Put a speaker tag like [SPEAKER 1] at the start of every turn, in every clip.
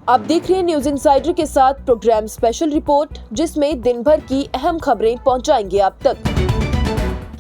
[SPEAKER 1] आप देख रहे हैं न्यूज इनसाइडर के साथ प्रोग्राम स्पेशल रिपोर्ट, जिसमें दिन भर की अहम खबरें पहुंचाएंगे आप तक।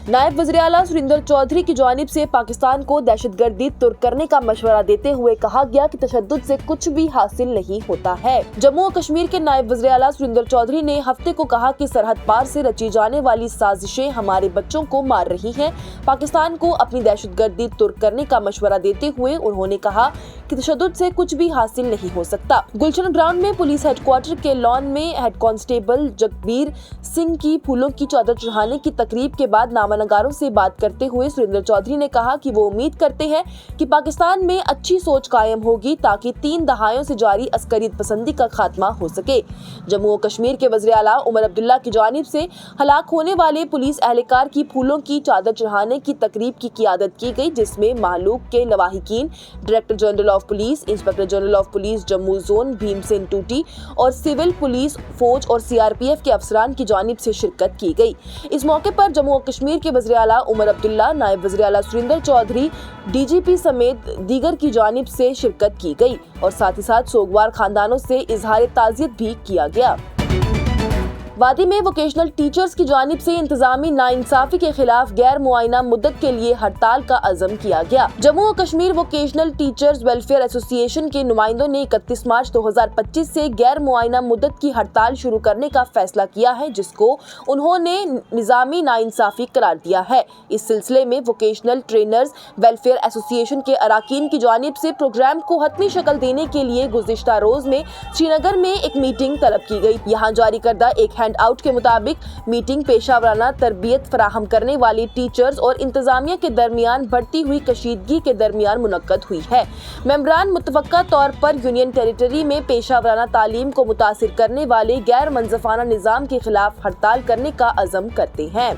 [SPEAKER 1] नायब वज़ीर-ए-आला सुरेंद्र चौधरी की जानिब से पाकिस्तान को दहशतगर्दी तुर्क करने का मशवरा देते हुए कहा गया कि तशद्दुद से कुछ भी हासिल नहीं होता है। जम्मू और कश्मीर के नायब वज़ीर-ए-आला सुरेंद्र चौधरी ने हफ्ते को कहा कि सरहद पार से रची जाने वाली साजिशें हमारे बच्चों को मार रही हैं। पाकिस्तान को अपनी दहशतगर्दी तुर्क करने का मशवरा देते हुए उन्होंने कहा कि तशद्दुद से कुछ भी हासिल नहीं हो सकता। गुलशन ग्राउंड में पुलिस हेडक्वार्टर के लॉन में हेड कांस्टेबल जगबीर सिंह की फूलों की चादर चढ़ाने की तकरीब के बाद नामानगारों से बात करते हुए सुरेंद्र चौधरी ने कहा कि वो उम्मीद करते हैं कि पाकिस्तान में अच्छी सोच कायम होगी ताकि 3 दहाइयों से जारी अस्करियत पसंदी का खात्मा हो सके। जम्मू और कश्मीर के वज़ीर-ए-आला उमर अब्दुल्ला की जानिब से हलाक होने वाले पुलिस एहलकार की फूलों की चादर चढ़ाने की तकरीब की क़ियादत की गई, जिसमें महलूक के लवाहिकीन, director general of police, inspector general of police Jammu zone Bhimsen Tuti और सिविल पुलिस, फौज और सीआरपीएफ के अफसरान की जानिब से शिरकत की गई। इस मौके पर जम्मू और कश्मीर के वज़ीर-ए-आला उमर अब्दुल्ला, नायब वज़ीर-ए-आला सुरेंद्र चौधरी, डीजीपी समेत दीगर की जानिब से शिरकत की गई और साथ ही साथ सोगवार खानदानों से इजहार ताज़ियत भी किया गया। वादी में वोकेशनल टीचर्स की जानिब से इंतजामी नाइंसाफी के खिलाफ गैर मुआयना मुद्दत के लिए हड़ताल का अज़म किया गया। जम्मू और Kashmir vocational teachers welfare association के नुमाइंदों ने 31 मार्च 2025 से गैर मुआयना मुद्दत की हड़ताल शुरू करने का फैसला किया है, जिसको उन्होंने निज़ामी नाइंसाफी करार दिया है। इस सिलसिले में वोकेशनल ट्रेनर्स वेलफेयर एसोसिएशन के अराकीन की जानिब से प्रोग्राम को हतमी शक्ल देने के लिए गुज़िश्ता रोज में श्रीनगर में एक मीटिंग तलब की गई। यहाँ जारी करदा एक आउट के मुताबिक मीटिंग पेशावराना तरबियत फराहम करने वाली टीचर्स और इंतजामिया के दरमियान बढ़ती हुई कशीदगी के दरमियान मुनक्कद हुई है। मेंबरान मुतवक्का तौर पर यूनियन टेरिटरी में पेशावराना तालीम को मुतासिर करने वाले गैर मंसफाना निज़ाम के खिलाफ हड़ताल करने का अज़म करते हैं।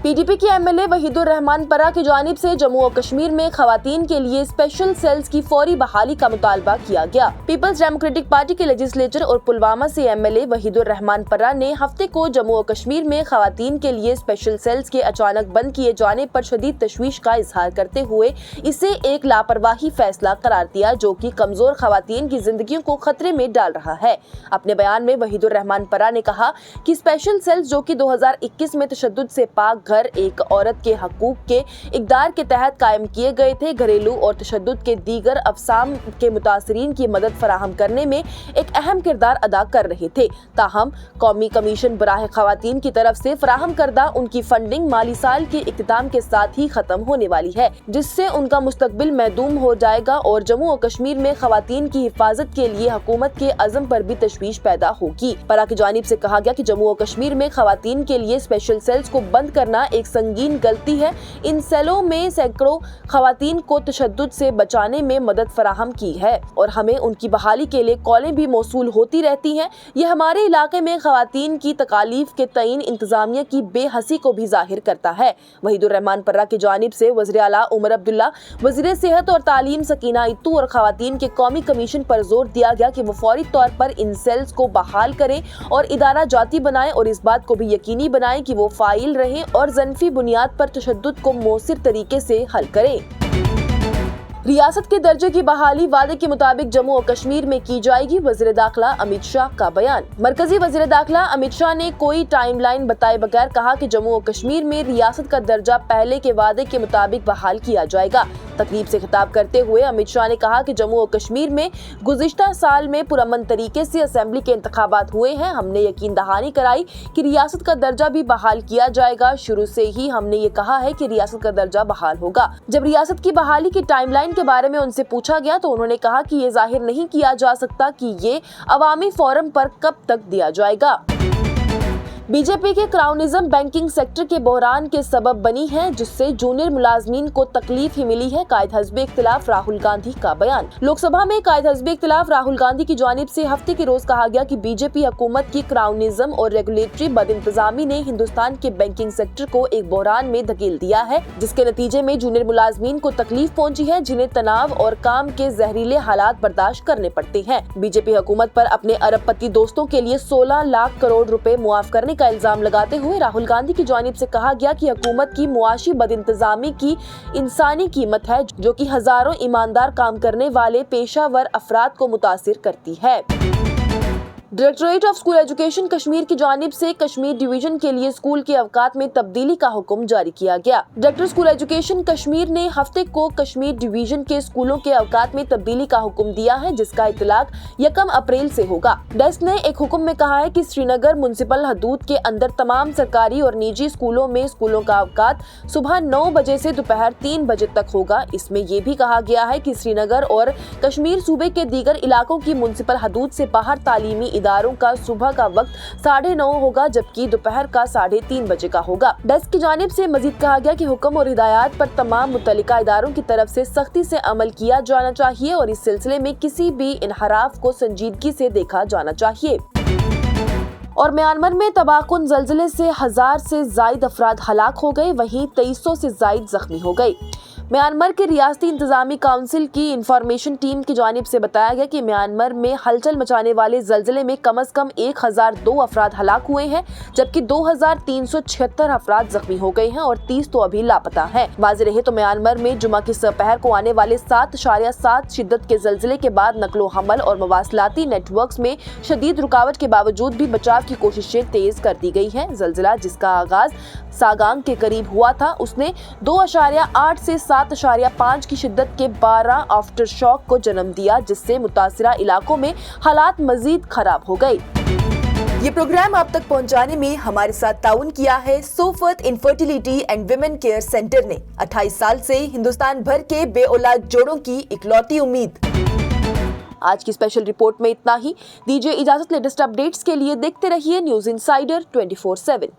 [SPEAKER 1] पीडीपी के एमएलए वहीदुर रहमान परा की जानिब से जम्मू और कश्मीर में खवातीन के लिए स्पेशल सेल्स की फौरी बहाली का मुतालबा किया गया। पीपल्स डेमोक्रेटिक पार्टी के लेजिस्लेटर और पुलवामा से एमएलए वहीदुर रहमान परा ने हफ्ते को जम्मू और कश्मीर में खवातीन के लिए स्पेशल सेल्स के अचानक बंद किए जाने पर शदीद तशवीश का इजहार करते हुए इसे एक लापरवाही फैसला करार दिया, जो कि कमजोर खवातीन की जिंदगियों को खतरे में डाल रहा है। अपने बयान में वहीदुर रहमान परा ने कहा कि स्पेशल सेल्स जो कि 2021 में तशद्दुद से पाक एक औरत के हकूक के इक़दार के तहत कायम किए गए थे, घरेलू और तशद्दुद के दीगर अफ़साम के मुतासरीन की मदद फराहम करने में एक अहम किरदार अदा कर रहे थे। ताहम कौमी कमीशन बराह खवातीन की तरफ से फराहम करदा उनकी फंडिंग माली साल के इख्तिताम के साथ ही खत्म होने वाली है, जिससे उनका मुस्तकबिल महदूम हो जाएगा और जम्मू और कश्मीर में खवातीन की हिफाजत के लिए हुकूमत के अज़म पर भी तशवीश पैदा होगी। परा की जानिब से कहा गया कि जम्मू और कश्मीर में खवातीन के लिए स्पेशल सेल्स को बंद करना एक संगीन गलती है। इन सेलों में सैकड़ों खवातीन को तशद्दुद से बचाने में मदद फराहम की है और हमें उनकी बहाली के लिए कॉलें भी मौसूल होती रहती हैं। यह हमारे इलाके में खवातीन की तकालीफ के तईन इंतजामिया की बेहसी को भी जाहिर करता है। वहीदुर रहमान परा की जानिब से वज़ीर-ए-आला उमर अब्दुल्ला, वज़ीर सेहत और तालीम सकीना इत्तू और खवातीन के कौमी कमीशन पर जोर दिया गया कि वो फौरी तौर पर इन सेल्स को बहाल करें और इदारा जाती बनाएं और इस बात को भी यकीनी बनाएं कि वो फाइल रहें और ज़नफी बुनियाद पर तशद्दुद को मौसिर तरीके से हल करें। रियासत के दर्जे की बहाली वादे के मुताबिक जम्मू और कश्मीर में की जाएगी, वज़ीर दाखिला अमित शाह का बयान। मरकजी वज़ीर दाखिला अमित शाह ने कोई टाइमलाइन बताए बगैर कहा कि जम्मू और कश्मीर में रियासत का दर्जा पहले के वादे के मुताबिक बहाल किया जाएगा। तकरीब से खिताब करते हुए अमित शाह ने कहा कि जम्मू और कश्मीर में गुज़िश्ता साल में पुरअमन तरीके से असेंबली के इंतखाबात हुए हैं। हमने यकीन दहानी कराई कि रियासत का दर्जा भी बहाल किया जाएगा। शुरू से ही हमने ये कहा है कि रियासत का दर्जा बहाल होगा। जब रियासत की बहाली की टाइमलाइन के बारे में उनसे पूछा गया तो उन्होंने कहा कि ये जाहिर नहीं किया जा सकता कि ये अवामी फोरम पर कब तक दिया जाएगा। बीजेपी के क्राउनिज्म बैंकिंग सेक्टर के बहरान के सबब बनी है, जिससे जूनियर मुलाजमीन को तकलीफ ही मिली है। कायद हज़्ब इख्तिलाफ राहुल गांधी का बयान। लोकसभा में कायद हज़्ब इख्तिलाफ राहुल गांधी की जानिब से हफ्ते के रोज कहा गया कि बीजेपी हुकूमत की क्राउनिज्म और रेगुलेटरी बदइंतजामी ने हिंदुस्तान के बैंकिंग सेक्टर को एक बहरान में धकेल दिया है, जिसके नतीजे में जूनियर मुलाजमीन को तकलीफ पहुंची है, जिन्हें तनाव और काम के जहरीले हालात बर्दाश्त करने पड़ते हैं। बीजेपी हुकूमत पर अपने अरबपति दोस्तों के लिए 16 लाख करोड़ रुपए मुआफ करने करने का इल्जाम लगाते हुए राहुल गांधी की जानिब से कहा गया कि हुकूमत की मुआशी बदइंतजामी की इंसानी कीमत है, जो कि हजारों ईमानदार काम करने वाले पेशावर अफराद को मुतासिर करती है। Directorate of school education Kashmir की जानिब से कश्मीर डिवीजन के लिए स्कूल के अवकात में तब्दीली का हुक्म जारी किया गया। डायरेक्टर स्कूल एजुकेशन कश्मीर ने हफ्ते को कश्मीर डिवीजन के स्कूलों के अवकात में तब्दीली का हुक्म दिया है, जिसका इतलाक 1 अप्रैल से होगा। डेस्क ने एक हुक्म में कहा है कि श्रीनगर म्युनिसिपल हदूद के अंदर तमाम सरकारी और निजी स्कूलों में स्कूलों का अवकात सुबह 9 बजे से दोपहर 3 बजे तक होगा। इसमें ये भी कहा गया है कि श्रीनगर और कश्मीर सूबे के दीगर इलाकों की म्युनिसिपल हदूद से बाहर तालीमी इदारों का सुबह का वक्त 9:30 होगा, जबकि दोपहर का 3:30 बजे का होगा। डेस्क की जानिब से मजीद कहा गया कि हुक्म और हिदायत पर तमाम मुतल्लिका इदारों की तरफ से सख्ती से अमल किया जाना चाहिए और इस सिलसिले में किसी भी इनहराफ को संजीदगी से देखा जाना चाहिए। और म्यांमार में तबाहकुन ज़लज़ले से 1000 से ज़ायद अफराद हलाक हो गए, वहीं 2300 से ज़ायद जख्मी हो गए। म्यांमार के रियासती इंतजामी काउंसिल की इंफॉर्मेशन टीम की जानिब से बताया गया कि म्यांमार में हलचल मचाने वाले ज़लज़ले में कम से कम 1002 अफराद हलाक हुए हैं, जबकि 2376 अफराद जख्मी हो गए हैं और 30 तो अभी लापता हैं। वाज़ेह रहे तो म्यांमार में जुमा की दोपहर को आने वाले 7.7 शिद्दत के ज़लज़ले के बाद नकलो हमल और मवासलाती नेटवर्क्स में शदीद रुकावट के बावजूद भी बचाव की कोशिशें तेज कर दी गई हैं। ज़लज़ला जिसका आगाज सागांग के करीब हुआ था, उसने 2.8 से 7.5 की शिद्दत के 12 आफ्टर शॉक को जन्म दिया, जिससे मुतासिरा इलाकों में हालात मजीद खराब हो गए। ये प्रोग्राम आप तक पहुंचाने में हमारे साथ ताउन किया है Sofat infertility and women care centre ने। 28 साल से हिंदुस्तान भर के बेऔलाद जोड़ों की इकलौती उम्मीद। आज की स्पेशल रिपोर्ट में इतना ही। दीजिए इजाजत। लेटेस्ट अपडेट्स के लिए देखते रहिए न्यूज़ इनसाइडर 24/7।